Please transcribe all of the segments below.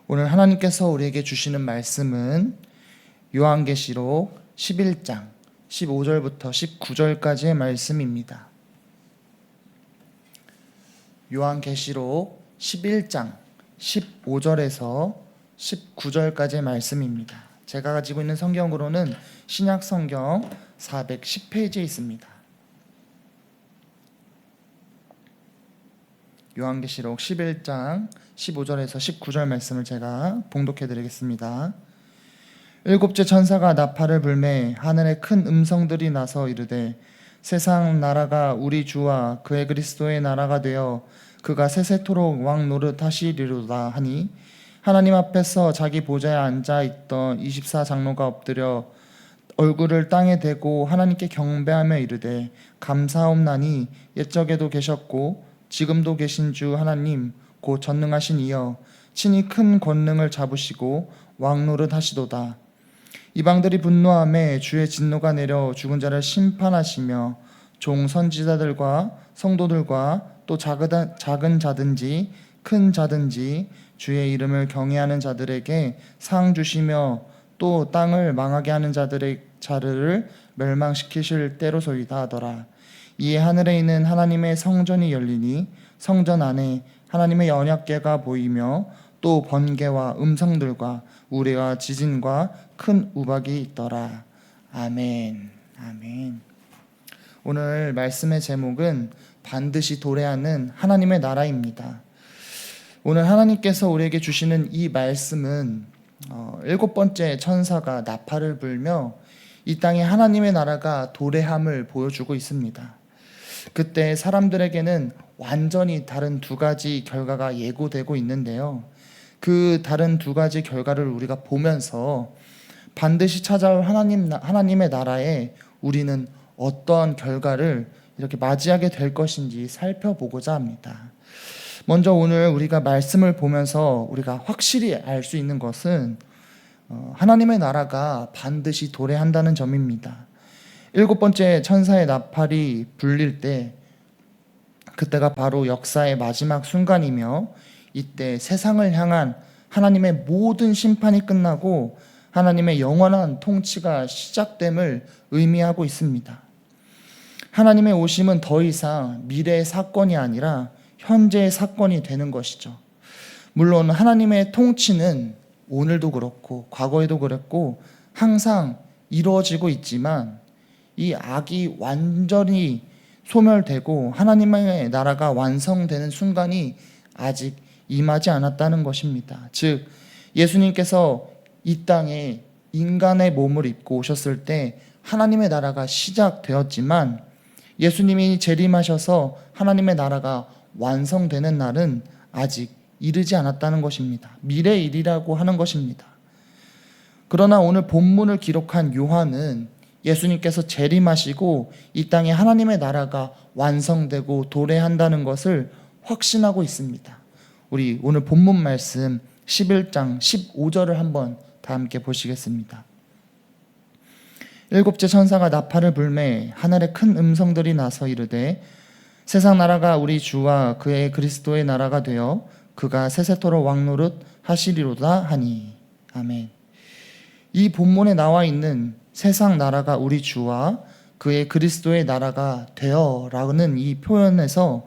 오늘 하나님께서 우리에게 주시는 말씀은 요한계시록 11장 15절부터 19절까지의 말씀입니다. 요한계시록 11장 15절에서 19절까지의 말씀입니다. 제가 가지고 있는 성경으로는 신약성경 410페이지에 있습니다. 요한계시록 11장 15절에서 19절 말씀을 제가 봉독해 드리겠습니다. 일곱째 천사가 나팔을 불매 하늘에 큰 음성들이 나서 이르되 세상 나라가 우리 주와 그의 그리스도의 나라가 되어 그가 세세토록 왕 노릇하시리로다 하니 하나님 앞에서 자기 보좌에 앉아 있던 24장로가 엎드려 얼굴을 땅에 대고 하나님께 경배하며 이르되 감사옵나니 옛적에도 계셨고 지금도 계신 주 하나님 곧 전능하신 이여 친히 큰 권능을 잡으시고 왕노릇 하시도다. 이방들이 분노하며 주의 진노가 내려 죽은 자를 심판하시며 종 선지자들과 성도들과 또 작은 자든지 큰 자든지 주의 이름을 경외하는 자들에게 상 주시며 또 땅을 망하게 하는 자들의 자를 멸망시키실 때로소이다 하더라. 이에 하늘에 있는 하나님의 성전이 열리니 성전 안에 하나님의 언약궤가 보이며 또 번개와 음성들과 우레와 지진과 큰 우박이 있더라. 아멘. 아멘. 오늘 말씀의 제목은 반드시 도래하는 하나님의 나라입니다. 오늘 하나님께서 우리에게 주시는 이 말씀은 일곱 번째 천사가 나팔을 불며 이 땅에 하나님의 나라가 도래함을 보여주고 있습니다. 그때 사람들에게는 완전히 다른 두 가지 결과가 예고되고 있는데요. 그 다른 두 가지 결과를 우리가 보면서 반드시 찾아올 하나님의 나라에 우리는 어떠한 결과를 이렇게 맞이하게 될 것인지 살펴보고자 합니다. 먼저 오늘 우리가 말씀을 보면서 우리가 확실히 알 수 있는 것은 하나님의 나라가 반드시 도래한다는 점입니다. 일곱 번째 천사의 나팔이 불릴 때 그때가 바로 역사의 마지막 순간이며 이때 세상을 향한 하나님의 모든 심판이 끝나고 하나님의 영원한 통치가 시작됨을 의미하고 있습니다. 하나님의 오심은 더 이상 미래의 사건이 아니라 현재의 사건이 되는 것이죠. 물론 하나님의 통치는 오늘도 그렇고 과거에도 그랬고 항상 이루어지고 있지만 이 악이 완전히 소멸되고 하나님의 나라가 완성되는 순간이 아직 임하지 않았다는 것입니다. 즉 예수님께서 이 땅에 인간의 몸을 입고 오셨을 때 하나님의 나라가 시작되었지만 예수님이 재림하셔서 하나님의 나라가 완성되는 날은 아직 이르지 않았다는 것입니다. 미래의 일이라고 하는 것입니다. 그러나 오늘 본문을 기록한 요한은 예수님께서 재림하시고 이 땅에 하나님의 나라가 완성되고 도래한다는 것을 확신하고 있습니다. 우리 오늘 본문 말씀 11장 15절을 한번 다 함께 보시겠습니다. 일곱째 천사가 나팔을 불매 하늘에 큰 음성들이 나서 이르되 세상 나라가 우리 주와 그의 그리스도의 나라가 되어 그가 세세토록 왕노릇 하시리로다 하니. 아멘. 이 본문에 나와 있는 세상 나라가 우리 주와 그의 그리스도의 나라가 되어라는 이 표현에서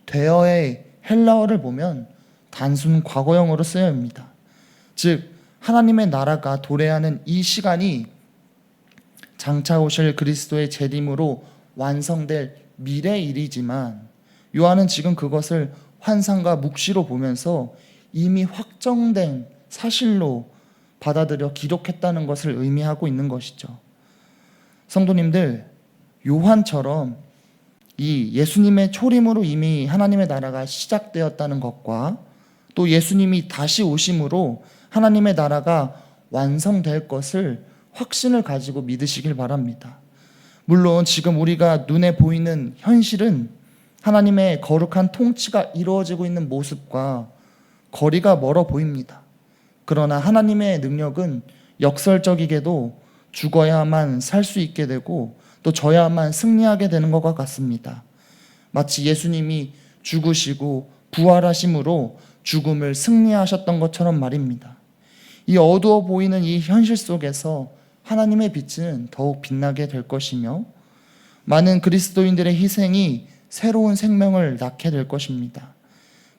되어의 헬라어를 보면 단순 과거형으로 쓰여집니다. 즉 하나님의 나라가 도래하는 이 시간이 장차 오실 그리스도의 재림으로 완성될 미래의 일이지만 요한은 지금 그것을 환상과 묵시로 보면서 이미 확정된 사실로 받아들여 기록했다는 것을 의미하고 있는 것이죠. 성도님들, 요한처럼 이 예수님의 초림으로 이미 하나님의 나라가 시작되었다는 것과 또 예수님이 다시 오심으로 하나님의 나라가 완성될 것을 확신을 가지고 믿으시길 바랍니다. 물론 지금 우리가 눈에 보이는 현실은 하나님의 거룩한 통치가 이루어지고 있는 모습과 거리가 멀어 보입니다. 그러나 하나님의 능력은 역설적이게도 죽어야만 살 수 있게 되고 또 져야만 승리하게 되는 것과 같습니다. 마치 예수님이 죽으시고 부활하심으로 죽음을 승리하셨던 것처럼 말입니다. 이 어두워 보이는 이 현실 속에서 하나님의 빛은 더욱 빛나게 될 것이며 많은 그리스도인들의 희생이 새로운 생명을 낳게 될 것입니다.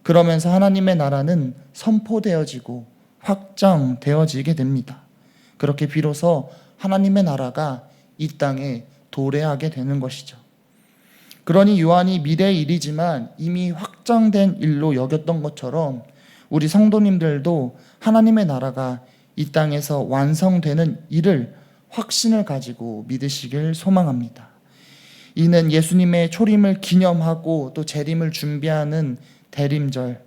그러면서 하나님의 나라는 선포되어지고 확장되어지게 됩니다. 그렇게 비로소 하나님의 나라가 이 땅에 도래하게 되는 것이죠. 그러니 요한이 미래의 일이지만 이미 확장된 일로 여겼던 것처럼 우리 성도님들도 하나님의 나라가 이 땅에서 완성되는 일을 확신을 가지고 믿으시길 소망합니다. 이는 예수님의 초림을 기념하고 또 재림을 준비하는 대림절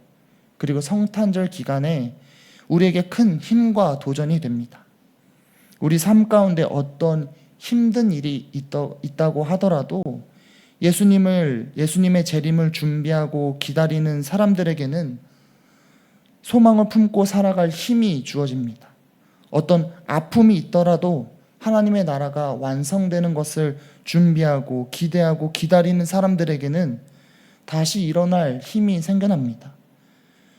그리고 성탄절 기간에 우리에게 큰 힘과 도전이 됩니다. 우리 삶 가운데 어떤 힘든 일이 있다고 하더라도 예수님의 재림을 준비하고 기다리는 사람들에게는 소망을 품고 살아갈 힘이 주어집니다. 어떤 아픔이 있더라도 하나님의 나라가 완성되는 것을 준비하고 기대하고 기다리는 사람들에게는 다시 일어날 힘이 생겨납니다.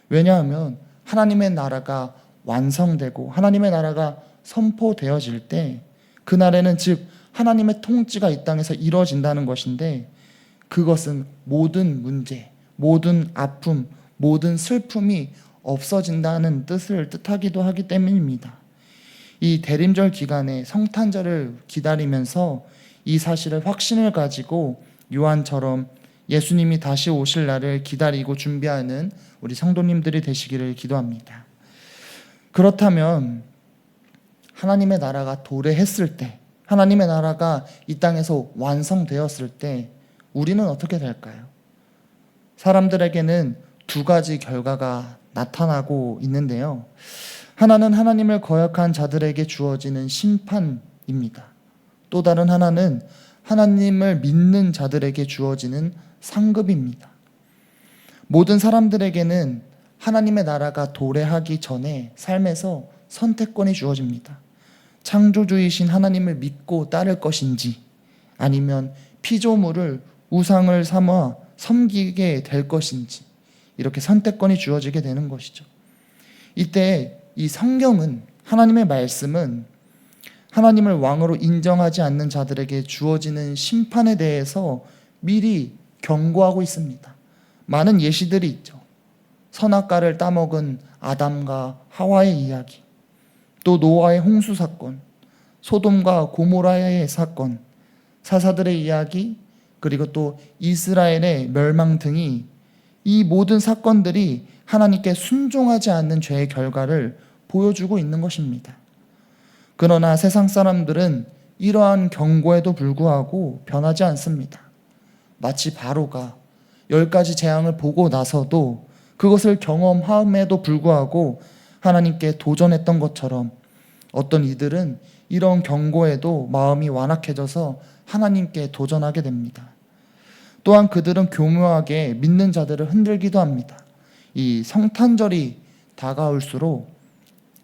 왜냐하면 하나님의 나라가 완성되고 하나님의 나라가 선포되어질 때 그날에는 즉 하나님의 통치가 이 땅에서 이루어진다는 것인데 그것은 모든 문제, 모든 아픔, 모든 슬픔이 없어진다는 뜻을 뜻하기도 하기 때문입니다. 이 대림절 기간에 성탄절을 기다리면서 이 사실을 확신을 가지고 요한처럼 예수님이 다시 오실 날을 기다리고 준비하는 우리 성도님들이 되시기를 기도합니다. 그렇다면 하나님의 나라가 도래했을 때, 하나님의 나라가 이 땅에서 완성되었을 때 우리는 어떻게 될까요? 사람들에게는 두 가지 결과가 나타나고 있는데요. 하나는 하나님을 거역한 자들에게 주어지는 심판입니다. 또 다른 하나는 하나님을 믿는 자들에게 주어지는 상급입니다. 모든 사람들에게는 하나님의 나라가 도래하기 전에 삶에서 선택권이 주어집니다. 창조주이신 하나님을 믿고 따를 것인지 아니면 피조물을 우상을 삼아 섬기게 될 것인지 이렇게 선택권이 주어지게 되는 것이죠. 이때 이 성경은 하나님의 말씀은 하나님을 왕으로 인정하지 않는 자들에게 주어지는 심판에 대해서 미리 경고하고 있습니다. 많은 예시들이 있죠. 선악과를 따먹은 아담과 하와의 이야기, 또 노아의 홍수 사건, 소돔과 고모라의 사건, 사사들의 이야기, 그리고 또 이스라엘의 멸망 등이 이 모든 사건들이 하나님께 순종하지 않는 죄의 결과를 보여주고 있는 것입니다. 그러나 세상 사람들은 이러한 경고에도 불구하고 변하지 않습니다. 마치 바로가 10가지 재앙을 보고 나서도 그것을 경험함에도 불구하고 하나님께 도전했던 것처럼 어떤 이들은 이런 경고에도 마음이 완악해져서 하나님께 도전하게 됩니다. 또한 그들은 교묘하게 믿는 자들을 흔들기도 합니다. 이 성탄절이 다가올수록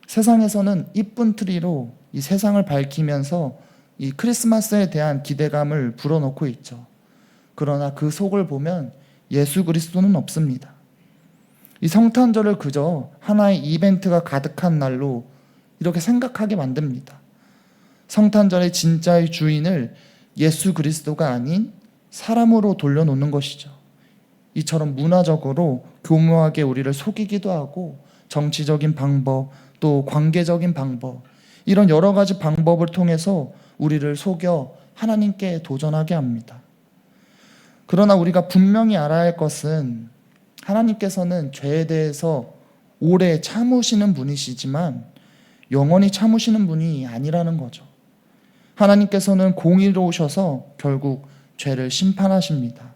세상에서는 이쁜 트리로 이 세상을 밝히면서 이 크리스마스에 대한 기대감을 불어넣고 있죠. 그러나 그 속을 보면 예수 그리스도는 없습니다. 이 성탄절을 그저 하나의 이벤트가 가득한 날로 이렇게 생각하게 만듭니다. 성탄절의 진짜의 주인을 예수 그리스도가 아닌 사람으로 돌려놓는 것이죠. 이처럼 문화적으로 교묘하게 우리를 속이기도 하고 정치적인 방법, 또 관계적인 방법, 이런 여러 가지 방법을 통해서 우리를 속여 하나님께 도전하게 합니다. 그러나 우리가 분명히 알아야 할 것은 하나님께서는 죄에 대해서 오래 참으시는 분이시지만 영원히 참으시는 분이 아니라는 거죠. 하나님께서는 공의로우셔서 결국 죄를 심판하십니다.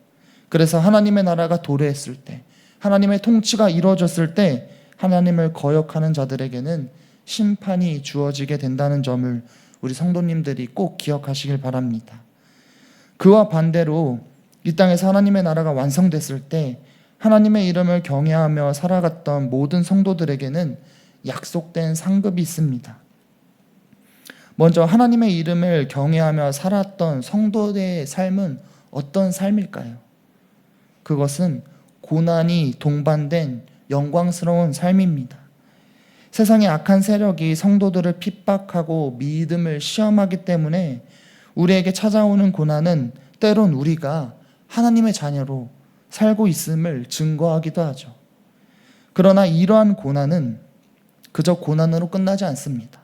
그래서 하나님의 나라가 도래했을 때, 하나님의 통치가 이루어졌을 때 하나님을 거역하는 자들에게는 심판이 주어지게 된다는 점을 우리 성도님들이 꼭 기억하시길 바랍니다. 그와 반대로 이 땅에서 하나님의 나라가 완성됐을 때 하나님의 이름을 경외하며 살아갔던 모든 성도들에게는 약속된 상급이 있습니다. 먼저 하나님의 이름을 경외하며 살았던 성도의 삶은 어떤 삶일까요? 그것은 고난이 동반된 영광스러운 삶입니다. 세상의 악한 세력이 성도들을 핍박하고 믿음을 시험하기 때문에 우리에게 찾아오는 고난은 때론 우리가 하나님의 자녀로 살고 있음을 증거하기도 하죠. 그러나 이러한 고난은 그저 고난으로 끝나지 않습니다.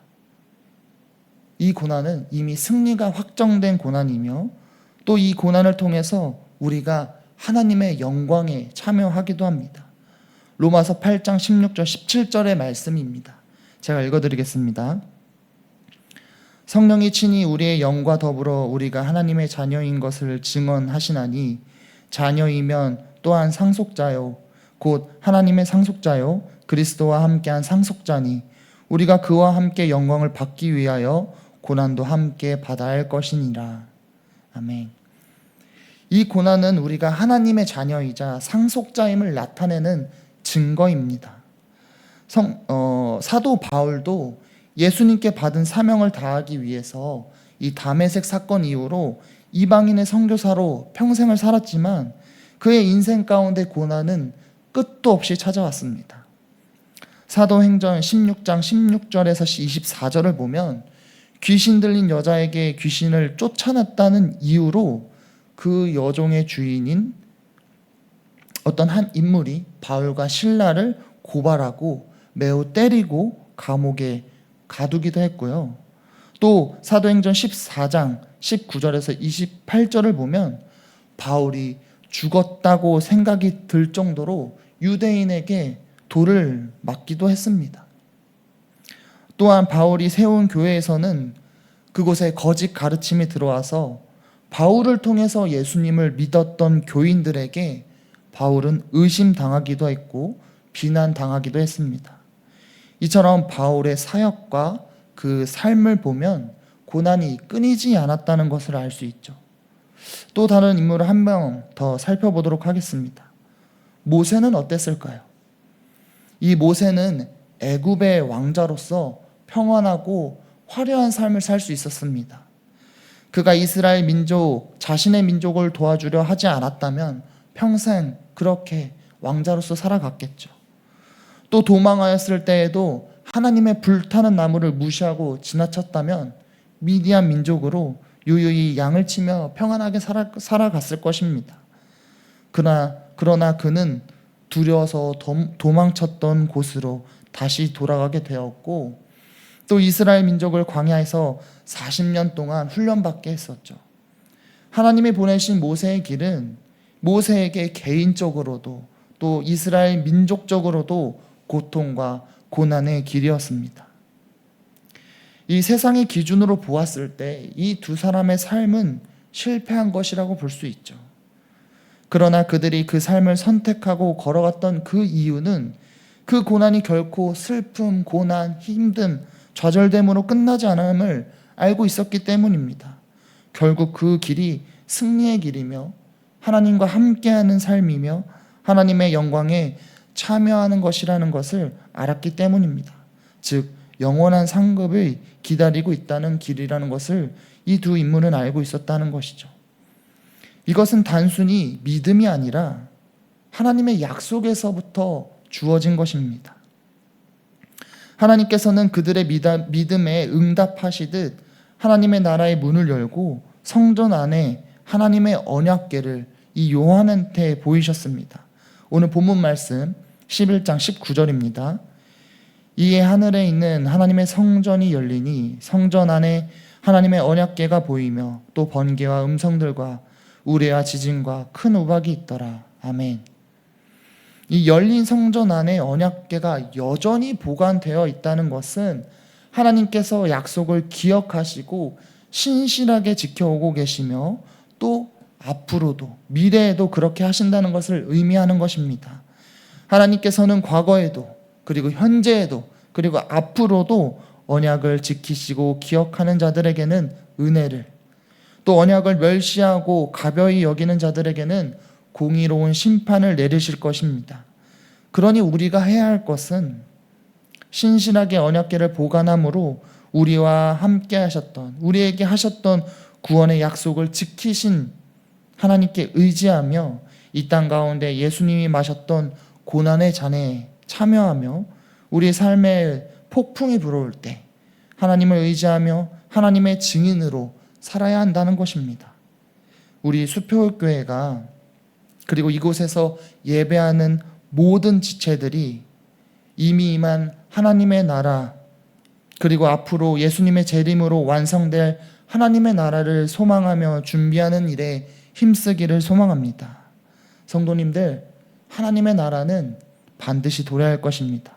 이 고난은 이미 승리가 확정된 고난이며 또 이 고난을 통해서 우리가 하나님의 영광에 참여하기도 합니다. 로마서 8장 16절 17절의 말씀입니다. 제가 읽어드리겠습니다. 성령이 친히 우리의 영과 더불어 우리가 하나님의 자녀인 것을 증언하시나니 자녀이면 또한 상속자요 곧 하나님의 상속자요 그리스도와 함께한 상속자니 우리가 그와 함께 영광을 받기 위하여 고난도 함께 받아야 할 것이니라. 아멘. 이 고난은 우리가 하나님의 자녀이자 상속자임을 나타내는 증거입니다. 사도 바울도 예수님께 받은 사명을 다하기 위해서 이 다메섹 사건 이후로 이방인의 선교사로 평생을 살았지만 그의 인생 가운데 고난은 끝도 없이 찾아왔습니다. 사도행전 16장 16절에서 24절을 보면 귀신 들린 여자에게 귀신을 쫓아냈다는 이유로 그 여종의 주인인 어떤 한 인물이 바울과 실라를 고발하고 매우 때리고 감옥에 가두기도 했고요. 또 사도행전 14장 19절에서 28절을 보면 바울이 죽었다고 생각이 들 정도로 유대인에게 돌을 맞기도 했습니다. 또한 바울이 세운 교회에서는 그곳에 거짓 가르침이 들어와서 바울을 통해서 예수님을 믿었던 교인들에게 바울은 의심당하기도 했고 비난당하기도 했습니다. 이처럼 바울의 사역과 그 삶을 보면 고난이 끊이지 않았다는 것을 알 수 있죠. 또 다른 인물을 한 명 더 살펴보도록 하겠습니다. 모세는 어땠을까요? 이 모세는 애굽의 왕자로서 평안하고 화려한 삶을 살 수 있었습니다. 그가 이스라엘 민족, 자신의 민족을 도와주려 하지 않았다면 평생 그렇게 왕자로서 살아갔겠죠. 또 도망하였을 때에도 하나님의 불타는 나무를 무시하고 지나쳤다면 미디안 민족으로 유유히 양을 치며 평안하게 살아갔을 것입니다. 그러나 그는 두려워서 도망쳤던 곳으로 다시 돌아가게 되었고 또 이스라엘 민족을 광야에서 40년 동안 훈련받게 했었죠. 하나님이 보내신 모세의 길은 모세에게 개인적으로도 또 이스라엘 민족적으로도 고통과 고난의 길이었습니다. 이 세상의 기준으로 보았을 때 이 두 사람의 삶은 실패한 것이라고 볼 수 있죠. 그러나 그들이 그 삶을 선택하고 걸어갔던 그 이유는 그 고난이 결코 슬픔, 고난, 힘듦, 좌절됨으로 끝나지 않음을 알고 있었기 때문입니다. 결국 그 길이 승리의 길이며 하나님과 함께하는 삶이며 하나님의 영광에 참여하는 것이라는 것을 알았기 때문입니다. 즉 영원한 상급을 기다리고 있다는 길이라는 것을 이 두 인물은 알고 있었다는 것이죠. 이것은 단순히 믿음이 아니라 하나님의 약속에서부터 주어진 것입니다. 하나님께서는 그들의 믿음에 응답하시듯 하나님의 나라의 문을 열고 성전 안에 하나님의 언약궤를 이 요한한테 보이셨습니다. 오늘 본문 말씀 11장 19절입니다. 이에 하늘에 있는 하나님의 성전이 열리니 성전 안에 하나님의 언약궤가 보이며 또 번개와 음성들과 우레와 지진과 큰 우박이 있더라. 아멘. 이 열린 성전 안에 언약궤가 여전히 보관되어 있다는 것은 하나님께서 약속을 기억하시고 신실하게 지켜오고 계시며 또 앞으로도 미래에도 그렇게 하신다는 것을 의미하는 것입니다. 하나님께서는 과거에도 그리고 현재에도 그리고 앞으로도 언약을 지키시고 기억하는 자들에게는 은혜를, 또 언약을 멸시하고 가벼이 여기는 자들에게는 공의로운 심판을 내리실 것입니다. 그러니 우리가 해야 할 것은 신실하게 언약궤를 보관함으로 우리와 함께 하셨던, 우리에게 하셨던 구원의 약속을 지키신 하나님께 의지하며 이 땅 가운데 예수님이 마셨던 고난의 잔에 참여하며 우리 삶에 폭풍이 불어올 때 하나님을 의지하며 하나님의 증인으로 살아야 한다는 것입니다. 우리 수표교회가 그리고 이곳에서 예배하는 모든 지체들이 이미 임한 하나님의 나라 그리고 앞으로 예수님의 재림으로 완성될 하나님의 나라를 소망하며 준비하는 일에 힘쓰기를 소망합니다. 성도님들, 하나님의 나라는 반드시 도래할 것입니다.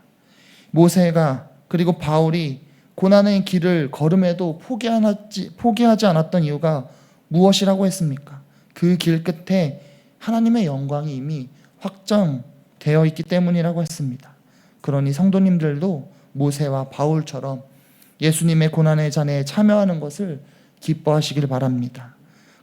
모세가 그리고 바울이 고난의 길을 걸음에도 포기하지 않았던 이유가 무엇이라고 했습니까? 그 길 끝에 하나님의 영광이 이미 확정되어 있기 때문이라고 했습니다. 그러니 성도님들도 모세와 바울처럼 예수님의 고난의 잔에 참여하는 것을 기뻐하시길 바랍니다.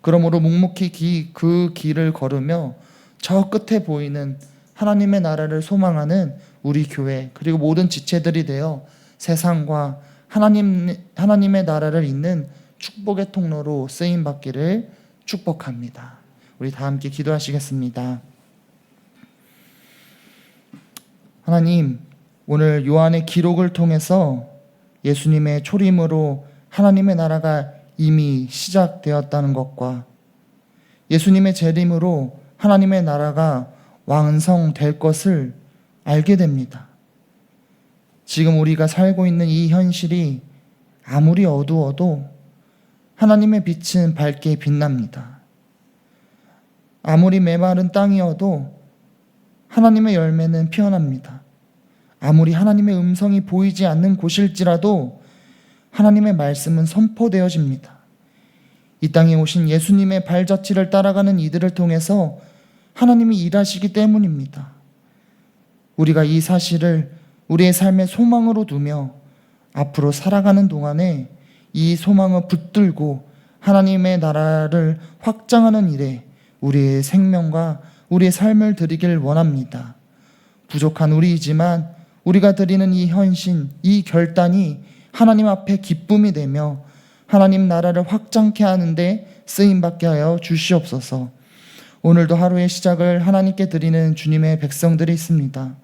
그러므로 묵묵히 그 길을 걸으며 저 끝에 보이는 하나님의 나라를 소망하는 우리 교회 그리고 모든 지체들이 되어 세상과 하나님의 나라를 잇는 축복의 통로로 쓰임받기를 축복합니다. 우리 다 함께 기도하시겠습니다. 하나님, 오늘 요한의 기록을 통해서 예수님의 초림으로 하나님의 나라가 이미 시작되었다는 것과 예수님의 재림으로 하나님의 나라가 완성될 것을 알게 됩니다. 지금 우리가 살고 있는 이 현실이 아무리 어두워도 하나님의 빛은 밝게 빛납니다. 아무리 메마른 땅이어도 하나님의 열매는 피어납니다. 아무리 하나님의 음성이 보이지 않는 곳일지라도 하나님의 말씀은 선포되어집니다. 이 땅에 오신 예수님의 발자취를 따라가는 이들을 통해서 하나님이 일하시기 때문입니다. 우리가 이 사실을 우리의 삶의 소망으로 두며 앞으로 살아가는 동안에 이 소망을 붙들고 하나님의 나라를 확장하는 일에 우리의 생명과 우리의 삶을 드리길 원합니다. 부족한 우리이지만 우리가 드리는 이 헌신, 이 결단이 하나님 앞에 기쁨이 되며 하나님 나라를 확장케 하는데 쓰임받게 하여 주시옵소서. 오늘도 하루의 시작을 하나님께 드리는 주님의 백성들이 있습니다.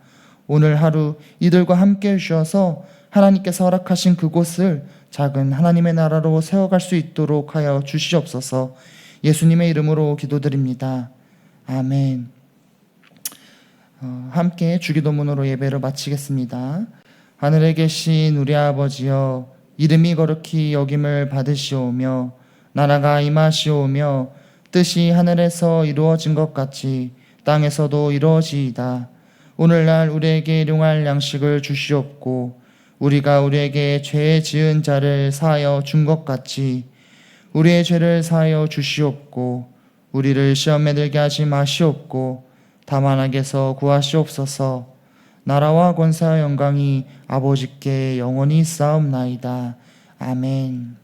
오늘 하루 이들과 함께 해주셔서 하나님께서 허락하신 그곳을 작은 하나님의 나라로 세워갈 수 있도록 하여 주시옵소서. 예수님의 이름으로 기도드립니다. 아멘. 함께 주기도문으로 예배를 마치겠습니다. 하늘에 계신 우리 아버지여, 이름이 거룩히 여김을 받으시오며 나라가 임하시오며 뜻이 하늘에서 이루어진 것 같이 땅에서도 이루어지이다. 오늘날 우리에게 일용할 양식을 주시옵고 우리가 우리에게 죄 지은 자를 사하여 준 것 같이 우리의 죄를 사하여 주시옵고 우리를 시험에 들게 하지 마시옵고 다만 악에서 구하시옵소서. 나라와 권세와 영광이 아버지께 영원히 있사옵나이다. 아멘.